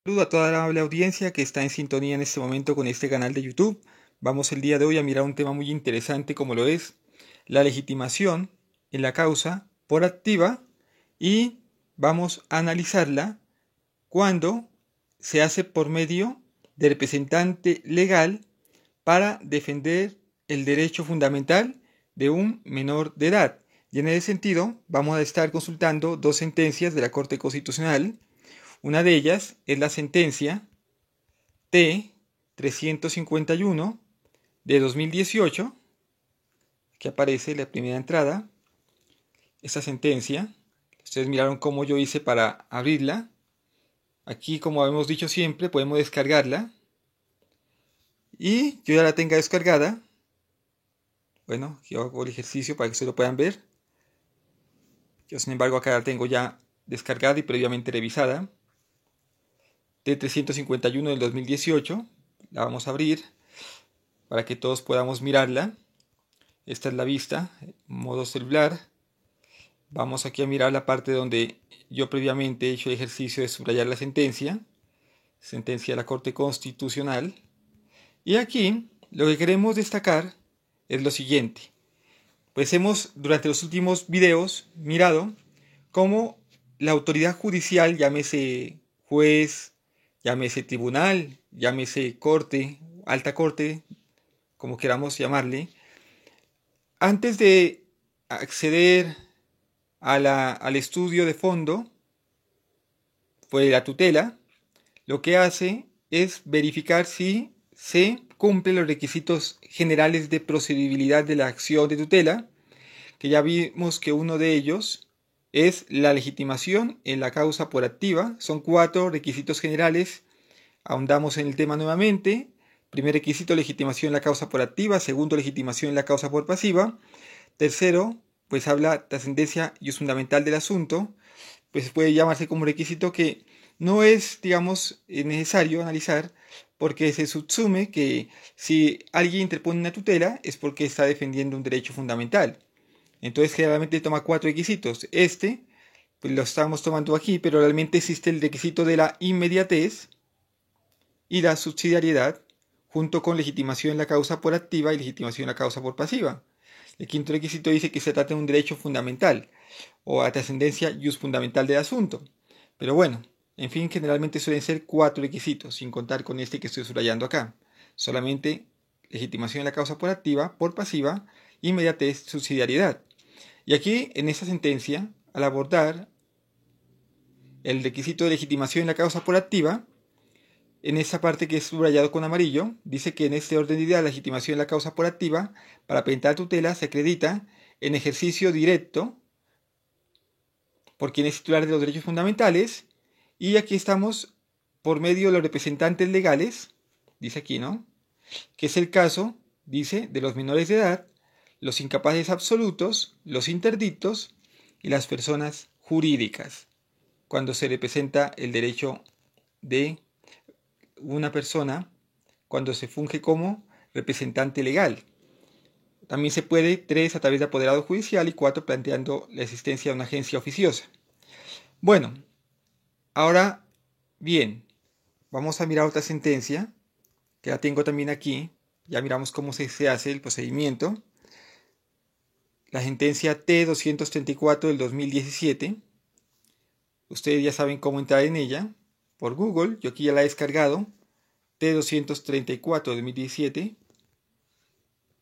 Saludo a toda la amable audiencia que está en sintonía en este momento con este canal de YouTube. Vamos el día de hoy a mirar un tema muy interesante como lo es la legitimación en la causa por activa y vamos a analizarla cuando se hace por medio de representante legal para defender el derecho fundamental de un menor de edad. Y en ese sentido vamos a estar consultando dos sentencias de la Corte Constitucional. Una de ellas es la sentencia T-351 de 2018, que aparece en la primera entrada. Esta sentencia, ustedes miraron cómo yo hice para abrirla. Aquí, como hemos dicho siempre, podemos descargarla. Y yo ya la tenga descargada. Bueno, yo hago el ejercicio para que ustedes lo puedan ver. Yo, sin embargo, acá la tengo ya descargada y previamente revisada. T-351 del 2018. La vamos a abrir para que todos podamos mirarla. Esta es la vista, modo celular. Vamos aquí a mirar la parte donde yo previamente he hecho el ejercicio de subrayar la sentencia de la Corte Constitucional. Y aquí lo que queremos destacar es lo siguiente. Pues hemos durante los últimos videos mirado cómo la autoridad judicial, llámese juez, llámese tribunal, llámese corte, alta corte, como queramos llamarle, antes de acceder al estudio de fondo, pues la tutela, lo que hace es verificar si se cumplen los requisitos generales de procedibilidad de la acción de tutela, que ya vimos que uno de ellos es la legitimación en la causa por activa. Son 4 requisitos generales. Ahondamos en el tema nuevamente. Primer requisito, legitimación en la causa por activa. Segundo, legitimación en la causa por pasiva. Tercero, pues habla trascendencia y es fundamental del asunto. Pues puede llamarse como requisito que no es, digamos, necesario analizar porque se subsume que si alguien interpone una tutela es porque está defendiendo un derecho fundamental. Entonces generalmente toma 4 requisitos. Pues lo estamos tomando aquí, pero realmente existe el requisito de la inmediatez y la subsidiariedad junto con legitimación en la causa por activa y legitimación en la causa por pasiva. El quinto requisito dice que se trata de un derecho fundamental o a trascendencia fundamental del asunto. Pero bueno, en fin, generalmente suelen ser 4 requisitos, sin contar con este que estoy subrayando acá. Solamente legitimación en la causa por activa, por pasiva, inmediatez, subsidiariedad. Y aquí, en esta sentencia, al abordar el requisito de legitimación en la causa por activa, en esa parte que es subrayado con amarillo, dice que en este orden de ideas la legitimación en la causa por activa para presentar tutela se acredita en ejercicio directo por quien es titular de los derechos fundamentales, y aquí estamos por medio de los representantes legales, dice aquí, ¿no? Que es el caso, dice, de los menores de edad, los incapaces absolutos, los interdictos y las personas jurídicas, cuando se representa el derecho de una persona, cuando se funge como representante legal. También se puede, 3, a través de apoderado judicial y 4, planteando la existencia de una agencia oficiosa. Bueno, ahora bien, vamos a mirar otra sentencia, que la tengo también aquí. Ya miramos cómo se hace el procedimiento. La sentencia T-234 del 2017. Ustedes ya saben cómo entrar en ella por Google. Yo aquí ya la he descargado. T-234 del 2017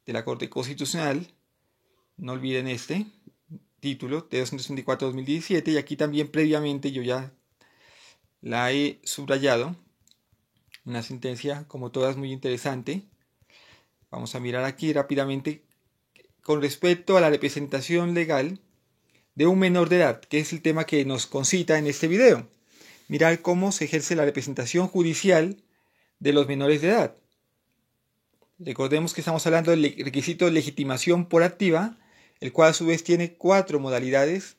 de la Corte Constitucional. No olviden este título, T-234 2017. Y aquí también previamente yo ya la he subrayado. Una sentencia, como todas, muy interesante. Vamos a mirar aquí rápidamente con respecto a la representación legal de un menor de edad, que es el tema que nos concita en este video. Mirar cómo se ejerce la representación judicial de los menores de edad. Recordemos que estamos hablando del requisito de legitimación por activa, el cual a su vez tiene 4 modalidades.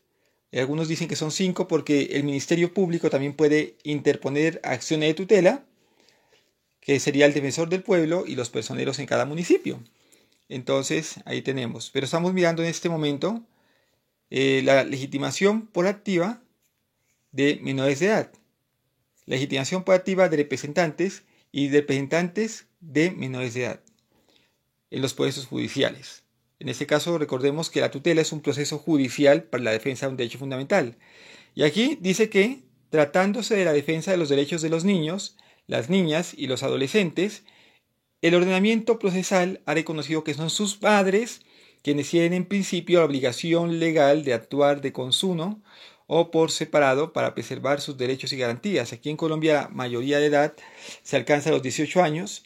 Algunos dicen que son 5 porque el Ministerio Público también puede interponer acciones de tutela, que sería el defensor del pueblo y los personeros en cada municipio. Entonces ahí tenemos. Pero estamos mirando en este momento la legitimación por activa de menores de edad. legitimación putativa de representantes y de representantes de menores de edad en los procesos judiciales. En este caso, recordemos que la tutela es un proceso judicial para la defensa de un derecho fundamental. Y aquí dice que, tratándose de la defensa de los derechos de los niños, las niñas y los adolescentes, el ordenamiento procesal ha reconocido que son sus padres quienes tienen en principio la obligación legal de actuar de consuno o por separado para preservar sus derechos y garantías. Aquí en Colombia la mayoría de edad se alcanza a los 18 años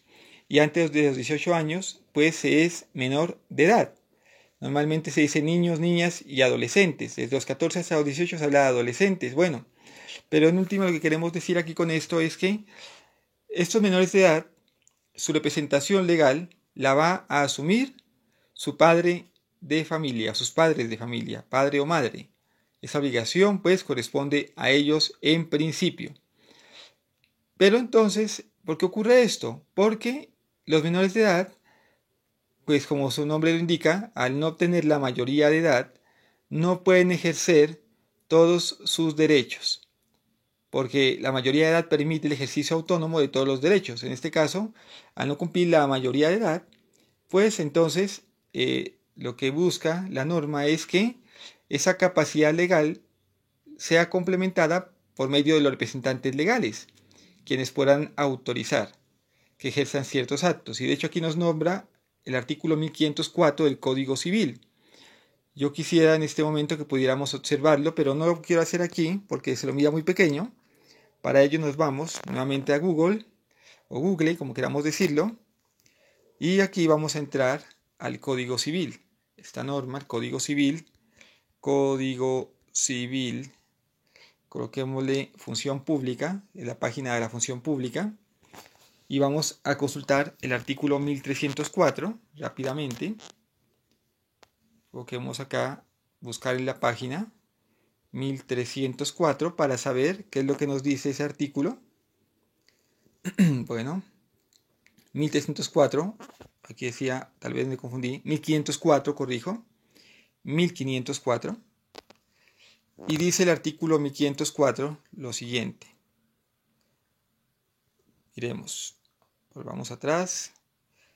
y antes de los 18 años pues se es menor de edad. Normalmente se dice niños, niñas y adolescentes. Desde los 14 hasta los 18 se habla de adolescentes. Bueno, pero en último lo que queremos decir aquí con esto es que estos menores de edad, su representación legal la va a asumir su padre de familia, sus padres de familia, padre o madre. Esa obligación pues corresponde a ellos en principio. Pero entonces, ¿por qué ocurre esto? Porque los menores de edad, pues como su nombre lo indica, al no obtener la mayoría de edad, no pueden ejercer todos sus derechos, porque la mayoría de edad permite el ejercicio autónomo de todos los derechos. En este caso, al no cumplir la mayoría de edad, pues entonces lo que busca la norma es que esa capacidad legal sea complementada por medio de los representantes legales, quienes puedan autorizar que ejerzan ciertos actos. Y de hecho aquí nos nombra el artículo 1504 del Código Civil. Yo quisiera en este momento que pudiéramos observarlo, pero no lo quiero hacer aquí porque se lo mira muy pequeño. Para ello nos vamos nuevamente a Google, o Google, como queramos decirlo, y aquí vamos a entrar al Código Civil. Esta norma, el Código Civil, coloquémosle función pública, en la página de la función pública, y vamos a consultar el artículo 1304 rápidamente. Coloquemos acá, buscar en la página 1304 para saber qué es lo que nos dice ese artículo. Bueno, 1304, aquí decía, tal vez me confundí, 1504, corrijo, 1504. Y dice el artículo 1504 lo siguiente. Iremos, volvamos atrás.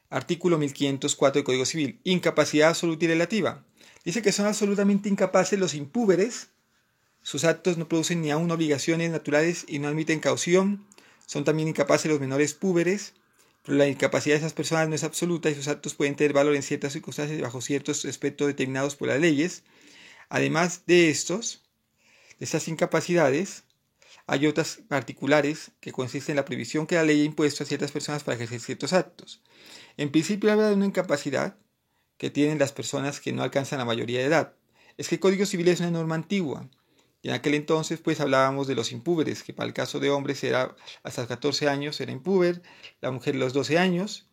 Artículo 1504 del Código Civil. Incapacidad absoluta y relativa. Dice que son absolutamente incapaces los impúberes. Sus actos no producen ni aún obligaciones naturales y no admiten caución. Son también incapaces los menores púberes. Pero la incapacidad de esas personas no es absoluta y sus actos pueden tener valor en ciertas circunstancias y bajo ciertos aspectos determinados por las leyes. Además de estas incapacidades, hay otras particulares que consisten en la prohibición que la ley ha impuesto a ciertas personas para ejercer ciertos actos. En principio habla de una incapacidad que tienen las personas que no alcanzan la mayoría de edad. Es que el Código Civil es una norma antigua. Y en aquel entonces pues hablábamos de los impúberes, que para el caso de hombres era hasta los 14 años era impúber, la mujer los 12 años.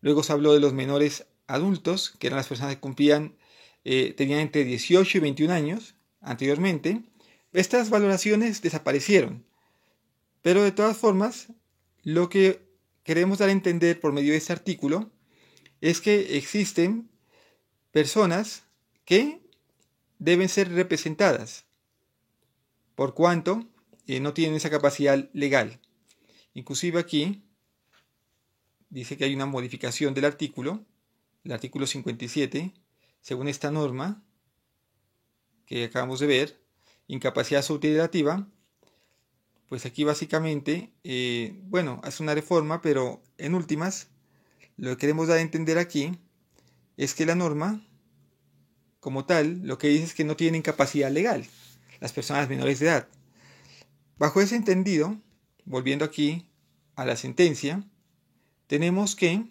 Luego se habló de los menores adultos, que eran las personas que cumplían, tenían entre 18 y 21 años anteriormente. Estas valoraciones desaparecieron. Pero de todas formas, lo que queremos dar a entender por medio de este artículo es que existen personas que deben ser representadas por cuanto no tienen esa capacidad legal. Inclusive aquí dice que hay una modificación del artículo, el artículo 57, según esta norma que acabamos de ver, incapacidad absoluta y relativa. Pues aquí básicamente, hace una reforma, pero en últimas, lo que queremos dar a entender aquí es que la norma, como tal, lo que dice es que no tienen capacidad legal las personas menores de edad. Bajo ese entendido, volviendo aquí a la sentencia, tenemos que,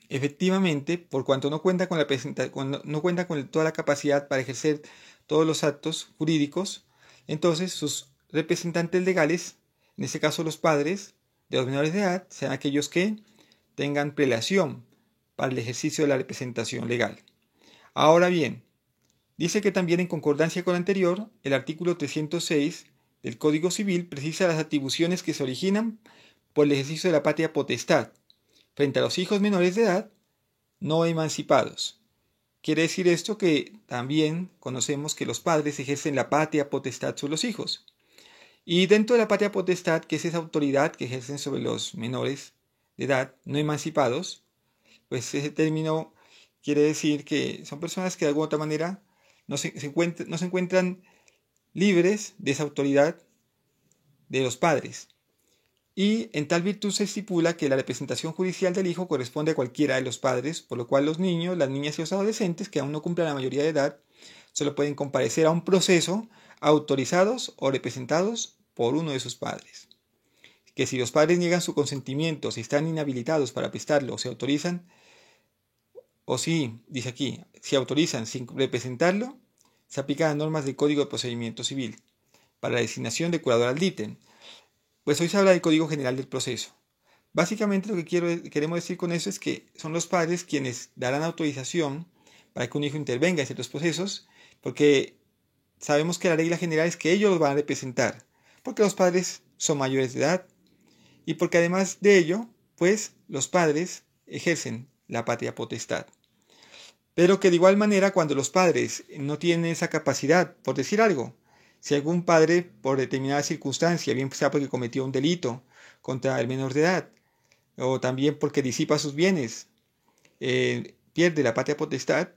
efectivamente, por cuanto no cuenta con toda la capacidad para ejercer todos los actos jurídicos, entonces sus representantes legales, en este caso los padres de los menores de edad, sean aquellos que tengan prelación para el ejercicio de la representación legal. Ahora bien, dice que también en concordancia con lo anterior, el artículo 306 del Código Civil precisa las atribuciones que se originan por el ejercicio de la patria potestad frente a los hijos menores de edad no emancipados. Quiere decir esto que también conocemos que los padres ejercen la patria potestad sobre los hijos. Y dentro de la patria potestad, que es esa autoridad que ejercen sobre los menores de edad no emancipados, pues ese término quiere decir que son personas que de alguna otra manera no se encuentran libres de esa autoridad de los padres. Y en tal virtud se estipula que la representación judicial del hijo corresponde a cualquiera de los padres, por lo cual los niños, las niñas y los adolescentes que aún no cumplan la mayoría de edad solo pueden comparecer a un proceso autorizados o representados por uno de sus padres. Que si los padres niegan su consentimiento, si están inhabilitados para prestarlo, o se autorizan, o si, dice aquí, si autorizan sin representarlo, se aplican las normas del Código de Procedimiento Civil para la designación de curador ad litem. Pues hoy se habla del Código General del Proceso. Básicamente lo que queremos decir con eso es que son los padres quienes darán autorización para que un hijo intervenga en ciertos procesos, porque sabemos que la regla general es que ellos los van a representar, porque los padres son mayores de edad y porque además de ello, pues los padres ejercen la patria potestad. Pero que de igual manera cuando los padres no tienen esa capacidad, por decir algo, si algún padre por determinada circunstancia, bien sea porque cometió un delito contra el menor de edad, o también porque disipa sus bienes, pierde la patria potestad,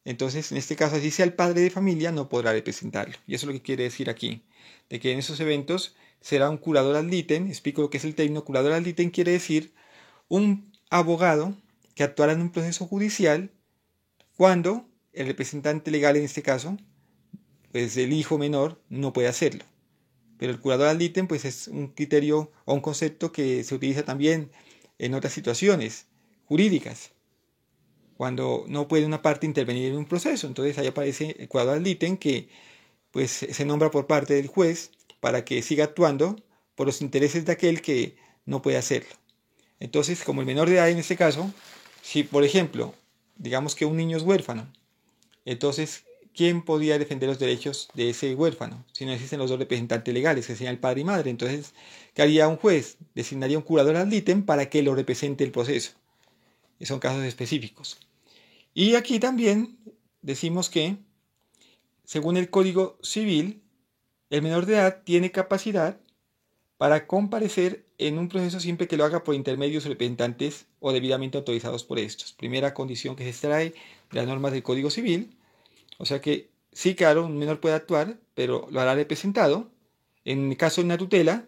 entonces en este caso, así sea el padre de familia, no podrá representarlo. Y eso es lo que quiere decir aquí, de que en esos eventos será un curador ad litem. Explico lo que es el término curador ad litem, quiere decir un abogado que actuará en un proceso judicial cuando el representante legal, en este caso, pues el hijo menor, no puede hacerlo. Pero el curador ad litem pues es un criterio o un concepto que se utiliza también en otras situaciones jurídicas, cuando no puede una parte intervenir en un proceso. Entonces ahí aparece el curador ad litem, que pues se nombra por parte del juez para que siga actuando por los intereses de aquel que no puede hacerlo. Entonces, como el menor de edad en este caso, si por ejemplo, digamos que un niño es huérfano, entonces, ¿quién podría defender los derechos de ese huérfano si no existen los dos representantes legales, que serían el padre y madre? Entonces, ¿qué haría un juez? Designaría un curador ad litem para que lo represente el proceso. Y son casos específicos. Y aquí también decimos que, según el Código Civil, el menor de edad tiene capacidad para comparecer en un proceso siempre que lo haga por intermedios representantes o debidamente autorizados por estos. Primera condición que se extrae de las normas del Código Civil. O sea que sí, claro, un menor puede actuar, pero lo hará representado. En el caso de una tutela,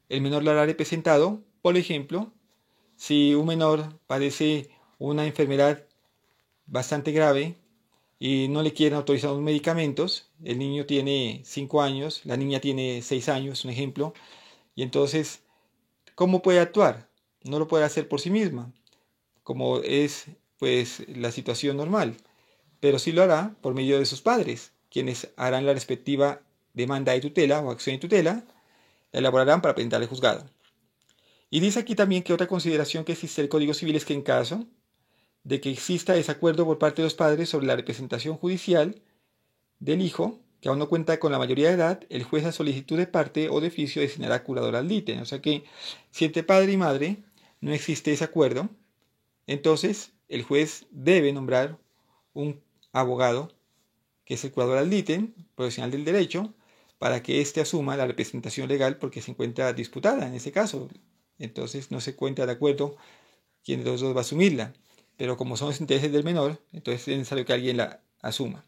el menor lo hará representado. Por ejemplo, si un menor padece una enfermedad bastante grave y no le quieren autorizar los medicamentos, el niño tiene 5 años, la niña tiene 6 años, un ejemplo, y entonces, ¿cómo puede actuar? No lo puede hacer por sí misma, como es pues la situación normal, pero sí lo hará por medio de sus padres, quienes harán la respectiva demanda de tutela o acción de tutela, la elaborarán para presentar al juzgado. Y dice aquí también que otra consideración que existe en el Código Civil es que en caso de que exista desacuerdo por parte de los padres sobre la representación judicial del hijo, que aún no cuenta con la mayoría de edad, el juez a solicitud de parte o de oficio designará curador ad litem. O sea que si entre padre y madre no existe ese acuerdo, entonces el juez debe nombrar un abogado, que es el curador ad litem, profesional del derecho, para que éste asuma la representación legal porque se encuentra disputada en ese caso. Entonces no se encuentra de acuerdo quién de los dos va a asumirla. Pero como son los intereses del menor, entonces es necesario que alguien la asuma.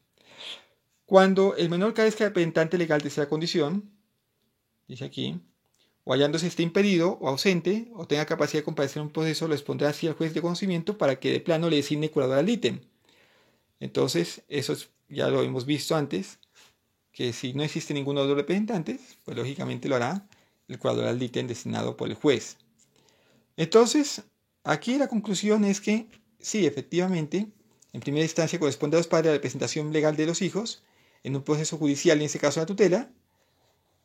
Cuando el menor carezca de representante legal de esa condición, dice aquí, o hallándose esté impedido o ausente, o tenga capacidad de comparecer en un proceso, lo expondrá así al juez de conocimiento para que de plano le designe curador ad litem. Entonces, eso ya lo hemos visto antes, que si no existe ninguno de los representantes, pues lógicamente lo hará el curador ad litem designado por el juez. Entonces, aquí la conclusión es que sí, efectivamente, en primera instancia corresponde a los padres la representación legal de los hijos en un proceso judicial, en este caso la tutela,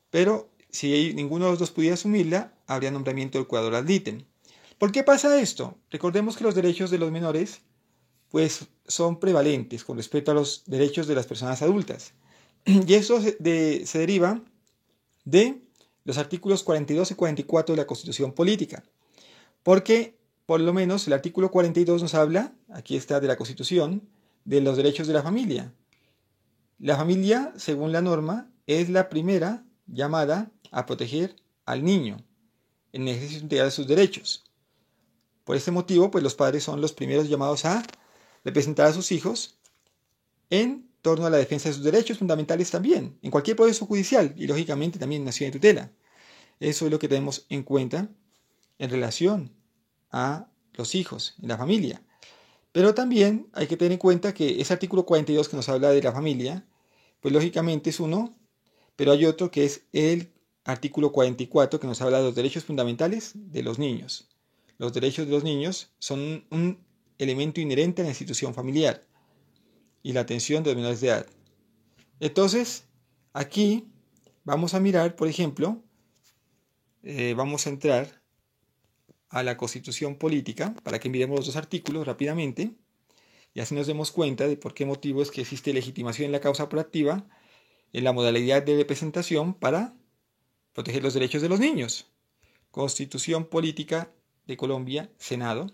pero si ninguno de los dos pudiera asumirla, habría nombramiento del curador ad litem. ¿Por qué pasa esto? Recordemos que los derechos de los menores pues son prevalentes con respecto a los derechos de las personas adultas. Y eso se deriva de los artículos 42 y 44 de la Constitución Política. Porque, por lo menos, el artículo 42 nos habla, aquí está de la Constitución, de los derechos de la familia. La familia, según la norma, es la primera llamada a proteger al niño en el ejercicio integral de sus derechos. Por este motivo, pues los padres son los primeros llamados a representar a sus hijos en torno a la defensa de sus derechos fundamentales también, en cualquier proceso judicial y lógicamente también en acción de tutela. Eso es lo que tenemos en cuenta en relación a los hijos, en la familia. Pero también hay que tener en cuenta que ese artículo 42 que nos habla de la familia, pues lógicamente es uno, pero hay otro que es el artículo 44 que nos habla de los derechos fundamentales de los niños. Los derechos de los niños son un elemento inherente a la institución familiar y la atención de los menores de edad. Entonces, aquí vamos a mirar, por ejemplo, vamos a entrar a la Constitución Política para que miremos los dos artículos rápidamente y así nos demos cuenta de por qué motivo es que existe legitimación en la causa proactiva en la modalidad de representación para proteger los derechos de los niños. Constitución Política de Colombia, Senado.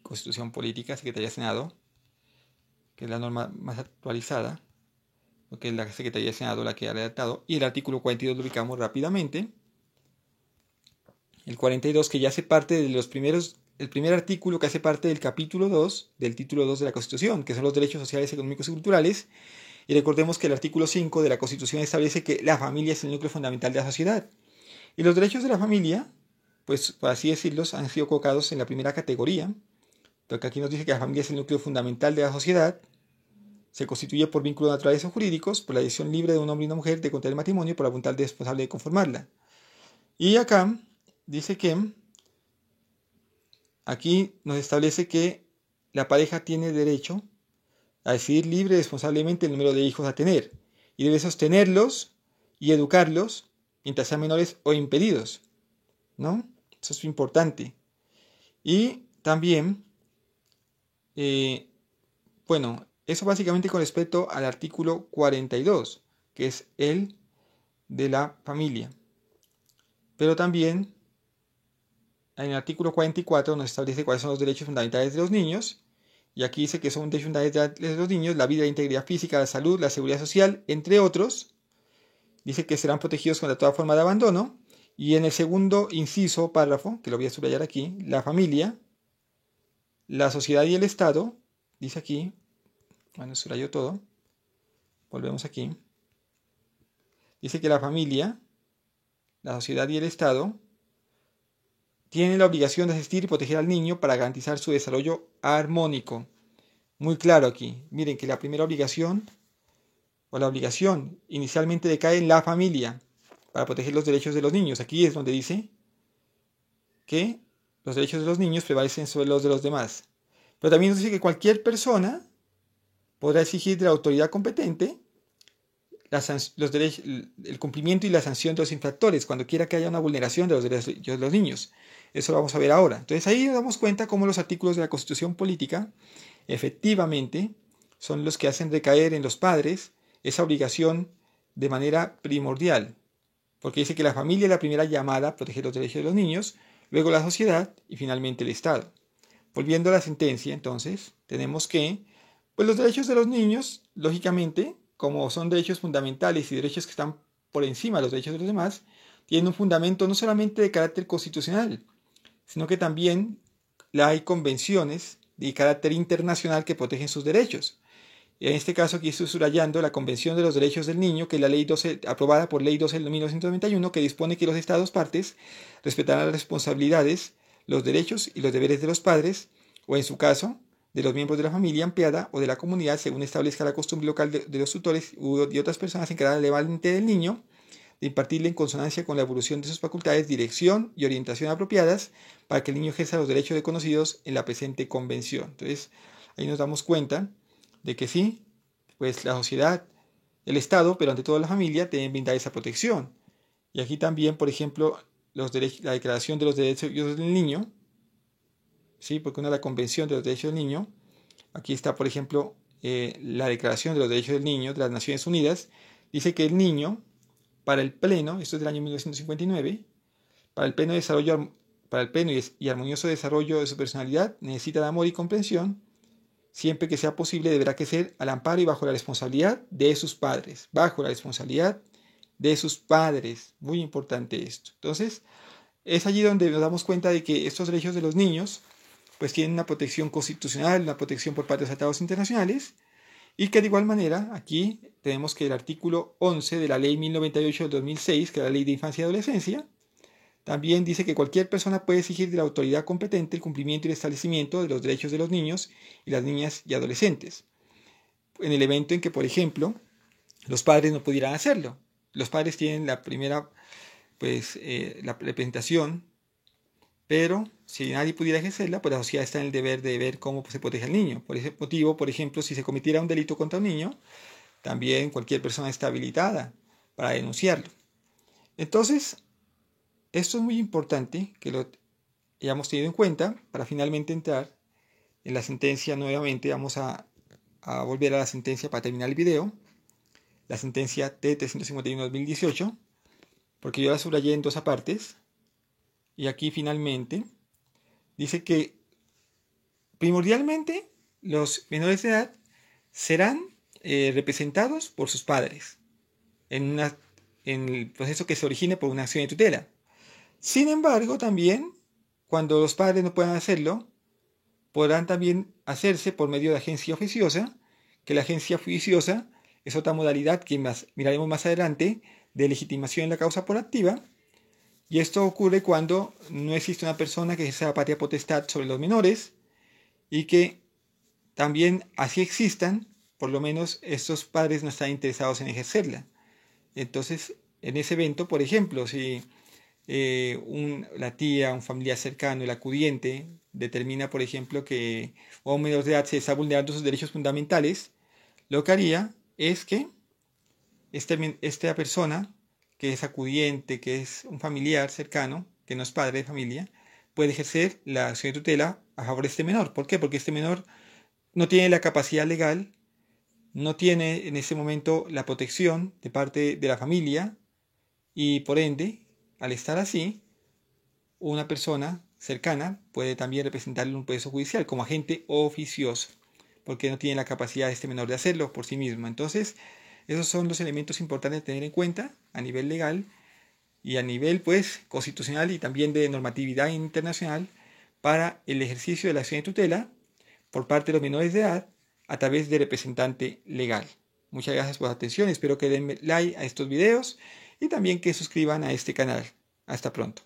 Constitución Política, Secretaría de Senado, que es la norma más actualizada, porque es la Secretaría de Senado la que ha redactado, y el artículo 42 lo ubicamos rápidamente. El 42 que ya hace parte de los primeros, el primer artículo que hace parte del capítulo 2, del título 2 de la Constitución, que son los derechos sociales, económicos y culturales, y recordemos que el artículo 5 de la Constitución establece que la familia es el núcleo fundamental de la sociedad. Y los derechos de la familia, pues por así decirlo, han sido colocados en la primera categoría, porque aquí nos dice que la familia es el núcleo fundamental de la sociedad, se constituye por vínculos naturales o jurídicos, por la decisión libre de un hombre y una mujer de contraer matrimonio, por la voluntad del responsable de conformarla. Y acá dice que aquí nos establece que la pareja tiene derecho a decidir libre y responsablemente el número de hijos a tener y debe sostenerlos y educarlos mientras sean menores o impedidos, ¿no? Eso es importante. Y también, bueno, eso básicamente con respecto al artículo 42, que es el de la familia. Pero también en el artículo 44 nos establece cuáles son los derechos fundamentales de los niños. Y aquí dice que son derechos fundamentales de los niños: la vida, la integridad física, la salud, la seguridad social, entre otros. Dice que serán protegidos contra toda forma de abandono. Y en el segundo inciso, párrafo, que lo voy a subrayar aquí, la familia, la sociedad y el Estado, dice aquí, bueno, subrayo todo, volvemos aquí, dice que la familia, la sociedad y el Estado tienen la obligación de asistir y proteger al niño para garantizar su desarrollo armónico. Muy claro aquí, miren que la primera obligación, o la obligación inicialmente decae en la familia para proteger los derechos de los niños. Aquí es donde dice que los derechos de los niños prevalecen sobre los de los demás. Pero también nos dice que cualquier persona podrá exigir de la autoridad competente el cumplimiento y la sanción de los infractores cuando quiera que haya una vulneración de los derechos de los niños. Eso lo vamos a ver ahora. Entonces ahí nos damos cuenta cómo los artículos de la Constitución Política efectivamente son los que hacen recaer en los padres esa obligación de manera primordial, porque dice que la familia es la primera llamada a proteger los derechos de los niños, luego la sociedad y finalmente el Estado. Volviendo a la sentencia, entonces, tenemos que, pues los derechos de los niños, lógicamente, como son derechos fundamentales y derechos que están por encima de los derechos de los demás, tienen un fundamento no solamente de carácter constitucional, sino que también hay convenciones de carácter internacional que protegen sus derechos. En este caso aquí estoy subrayando la Convención de los Derechos del Niño, que es la ley 12, aprobada por Ley 12 de 1991, que dispone que los Estados partes respetarán las responsabilidades, los derechos y los deberes de los padres, o en su caso, de los miembros de la familia ampliada o de la comunidad, según establezca la costumbre local de los tutores y otras personas encargadas legalmente del niño, de impartirle en consonancia con la evolución de sus facultades, dirección y orientación apropiadas para que el niño ejerza los derechos reconocidos en la presente convención. Entonces, ahí nos damos cuenta de que sí, pues la sociedad, el Estado, pero ante todo la familia, deben brindar esa protección. Y aquí también, por ejemplo, la Declaración de los Derechos del Niño, ¿sí? Porque una es la Convención de los Derechos del Niño. Aquí está, por ejemplo, la Declaración de los Derechos del Niño de las Naciones Unidas. Dice que el niño, para el pleno, esto es del año 1959, para el pleno y armonioso desarrollo de su personalidad, necesita de amor y comprensión. Siempre que sea posible, deberá crecer al amparo y bajo la responsabilidad de sus padres. Bajo la responsabilidad de sus padres. Muy importante esto. Entonces, es allí donde nos damos cuenta de que estos derechos de los niños pues tienen una protección constitucional, una protección por parte de los tratados internacionales, y que de igual manera aquí tenemos que el artículo 11 de la Ley 1098 del 2006, que es la Ley de Infancia y Adolescencia, también dice que cualquier persona puede exigir de la autoridad competente el cumplimiento y el establecimiento de los derechos de los niños y las niñas y adolescentes, en el evento en que, por ejemplo, los padres no pudieran hacerlo. Los padres tienen la primera, la representación, pero si nadie pudiera ejercerla, pues la sociedad está en el deber de ver cómo se protege al niño. Por ese motivo, por ejemplo, si se cometiera un delito contra un niño, también cualquier persona está habilitada para denunciarlo. Entonces, esto es muy importante que lo hayamos tenido en cuenta para finalmente entrar en la sentencia nuevamente. Vamos a volver a la sentencia para terminar el video. La sentencia T-351-2018, porque yo la subrayé en dos apartes. Y aquí finalmente dice que primordialmente los menores de edad serán representados por sus padres en el proceso que se origine por una acción de tutela. Sin embargo, también, cuando los padres no puedan hacerlo, podrán también hacerse por medio de agencia oficiosa, que la agencia oficiosa es otra modalidad que miraremos más adelante de legitimación en la causa por activa. Y esto ocurre cuando no existe una persona que ejerza la patria potestad sobre los menores y que también así existan, por lo menos estos padres no están interesados en ejercerla. Entonces, en ese evento, por ejemplo, si la tía, un familiar cercano, el acudiente, determina, por ejemplo, que a un menor de edad se está vulnerando sus derechos fundamentales, lo que haría es que esta persona, que es acudiente, que es un familiar cercano, que no es padre de familia, puede ejercer la acción de tutela a favor de este menor. ¿Por qué? Porque este menor no tiene la capacidad legal, no tiene en ese momento la protección de parte de la familia y por ende, al estar así, una persona cercana puede también representarle en un proceso judicial como agente oficioso, porque no tiene la capacidad de este menor de hacerlo por sí mismo. Entonces, esos son los elementos importantes de tener en cuenta a nivel legal y a nivel constitucional y también de normatividad internacional para el ejercicio de la acción de tutela por parte de los menores de edad a través de representante legal. Muchas gracias por su atención, espero que den like a estos videos y también que suscriban a este canal. Hasta pronto.